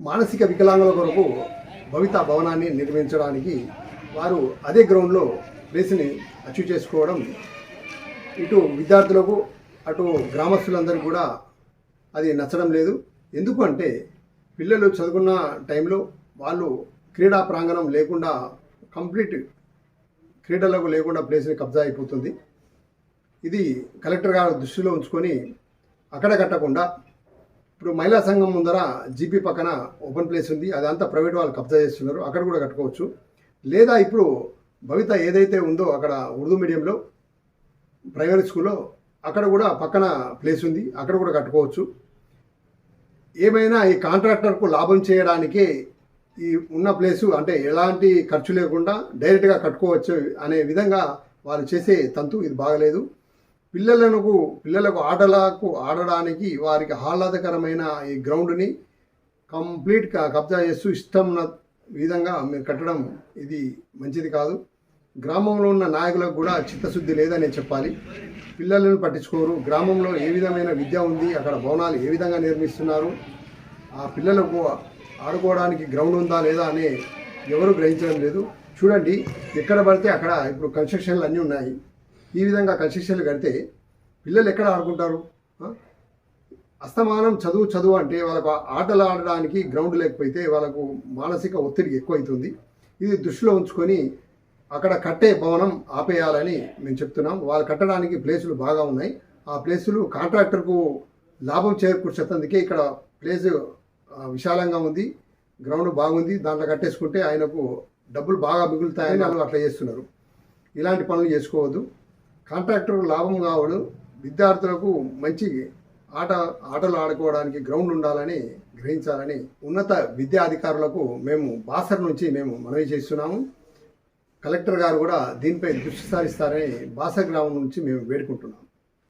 మానసిక వికలాంగుల కొరకు భవిత భవనాన్ని నిర్మించడానికి వారు అదే గ్రౌండ్లో ప్లేస్ని అచీవ్ చేసుకోవడం ఇటు విద్యార్థులకు అటు గ్రామస్తులందరికీ కూడా అది నచ్చడం లేదు. ఎందుకు అంటే పిల్లలు చదువుకున్న టైంలో వాళ్ళు క్రీడా ప్రాంగణం లేకుండా కంప్లీట్ క్రీడలకు లేకుండా ప్లేస్ని కబ్జా అయిపోతుంది. ఇది కలెక్టర్ గారు దృష్టిలో ఉంచుకొని అక్కడ కట్టకుండా ఇప్పుడు మహిళా సంఘం ముందర జీపీ పక్కన ఓపెన్ ప్లేస్ ఉంది, అదంతా ప్రైవేట్ వాళ్ళు కబ్జా చేస్తున్నారు, అక్కడ కూడా కట్టుకోవచ్చు. లేదా ఇప్పుడు భవిత ఏదైతే ఉందో అక్కడ ఉర్దూ మీడియంలో ప్రైమరీ స్కూల్లో అక్కడ కూడా పక్కన ప్లేస్ ఉంది, అక్కడ కూడా కట్టుకోవచ్చు. ఏమైనా ఈ కాంట్రాక్టర్కు లాభం చేయడానికే ఈ ఉన్న ప్లేసు అంటే ఎలాంటి ఖర్చు లేకుండా డైరెక్ట్గా కట్టుకోవచ్చు అనే విధంగా వాళ్ళు చేసే తంతు ఇది బాగలేదు. పిల్లలకు ఆటలకు ఆడడానికి వారికి ఆహ్లాదకరమైన ఈ గ్రౌండ్ని కంప్లీట్ కబ్జా చేస్తూ ఇష్టం విధంగా మీరు కట్టడం ఇది మంచిది కాదు. గ్రామంలో ఉన్న నాయకులకు కూడా చిత్తశుద్ధి లేదని చెప్పాలి. పిల్లలను పట్టించుకోరు. గ్రామంలో ఏ విధమైన విద్య ఉంది, అక్కడ భవనాలు ఏ విధంగా నిర్మిస్తున్నారు, ఆ పిల్లలకు ఆడుకోవడానికి గ్రౌండ్ ఉందా లేదా అని ఎవరు గ్రహించడం లేదు. చూడండి, ఎక్కడ పడితే అక్కడ ఇప్పుడు కన్స్ట్రక్షన్లు అన్నీ ఉన్నాయి. ఈ విధంగా కన్స్ట్రక్షన్లు కడితే పిల్లలు ఎక్కడ ఆడుకుంటారు? అస్తమానం చదువు అంటే వాళ్ళకు ఆటలు ఆడడానికి గ్రౌండ్ లేకపోతే వాళ్ళకు మానసిక ఒత్తిడి ఎక్కువవుతుంది. ఇది దృష్టిలో ఉంచుకొని అక్కడ కట్టే భవనం ఆపేయాలని మేము చెప్తున్నాం. వాళ్ళు కట్టడానికి ప్లేసులు బాగా ఉన్నాయి. ఆ ప్లేసులు కాంట్రాక్టర్కు లాభం చేకూర్చేందుకే ఇక్కడ ప్లేస్ విశాలంగా ఉంది, గ్రౌండ్ బాగుంది, దాంట్లో కట్టేసుకుంటే ఆయనకు డబ్బులు బాగా మిగులుతాయని వాళ్ళు అట్లా చేస్తున్నారు. ఇలాంటి పనులు చేసుకోవద్దు. కాంట్రాక్టర్కు లాభం కావడం, విద్యార్థులకు మంచి ఆటలు ఆడుకోవడానికి గ్రౌండ్ ఉండాలని గ్రహించాలని ఉన్నత విద్యా అధికారులకు మేము బాసర్ నుంచి మనవి చేస్తున్నాము. కలెక్టర్ గారు కూడా దీనిపై దృష్టి సారిస్తారని బాసర్ గ్రామం నుంచి మేము వేడుకుంటున్నాము.